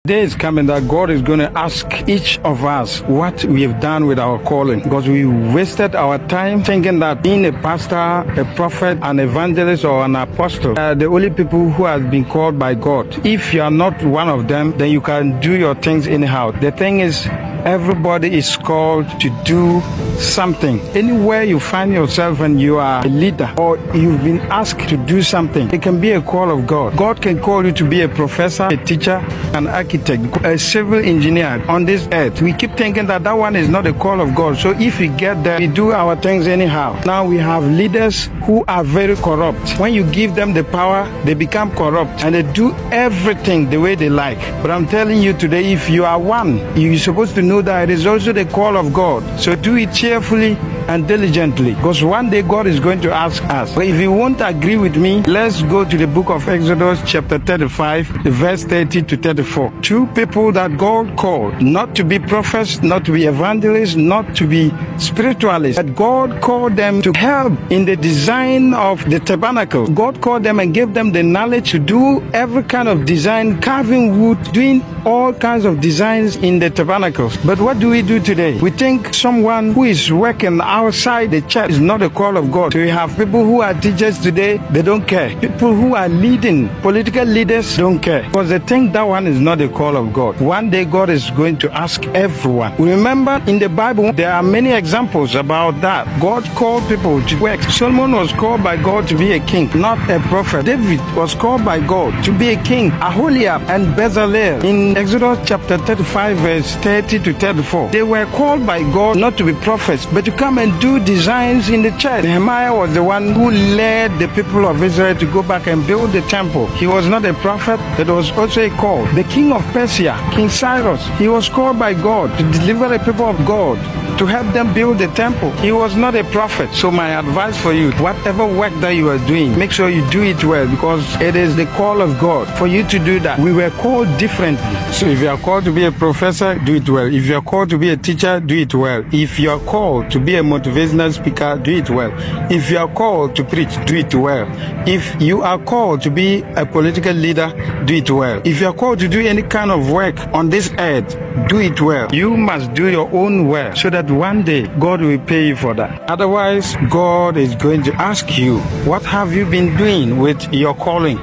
Day is coming that God is going to ask each of us what we have done with our calling, because we wasted our time thinking that being a pastor, a prophet, an evangelist, or an apostle are the only people who have been called by God. If you are not one of them, then you can do your things anyhow. The thing is, everybody is called to do something. Anywhere you find yourself and you are a leader or you've been asked to do something, it can be a call of God. God can call you to be a professor, a teacher, an architect, a civil engineer on this earth. We keep thinking that that one is not a call of God. So if we get there, we do our things anyhow. Now we have leaders who are very corrupt. When you give them the power, they become corrupt and they do everything the way they like. But I'm telling you today, if you are one, you're supposed to know that it is also the call of God. So do it cheerfully and diligently, because one day God is going to ask us. But if you won't agree with me, let's go to the book of Exodus chapter 35, verse 30 to 34. Two people that God called, not to be prophets, not to be evangelists, not to be spiritualists, but God called them to help in the design of the tabernacle. God called them and gave them the knowledge to do every kind of design, carving wood, doing all kinds of designs in the tabernacles. But what do we do today? We think someone who is working outside the church is not a call of God. So we have people who are teachers today, they don't care. People who are leading, political leaders, don't care, because they think that one is not a call of God. One day God is going to ask everyone. Remember, in the Bible, there are many examples about that. God called people to work. Solomon was called by God to be a king, not a prophet. David was called by God to be a king. Aholiab and Bezalel in Exodus chapter 35, verse 30 to 34. They were called by God not to be prophets, but to come and do designs in the church. Nehemiah was the one who led the people of Israel to go back and build the temple. He was not a prophet, but was also a call. The king of Persia, King Cyrus, he was called by God to deliver the people of God, to help them build the temple. He was not a prophet. So my advice for you, whatever work that you are doing, make sure you do it well, because it is the call of God for you to do that. We were called differently. So if you are called to be a professor, do it well. If you are called to be a teacher, do it well. If you are called to be a motivational speaker, do it well. If you are called to preach, do it well. If you are called to be a political leader, do it well. If you are called to do any kind of work on this earth, do it well. You must do your own work so that one day God will pay you for that. Otherwise, God is going to ask you, what have you been doing with your calling?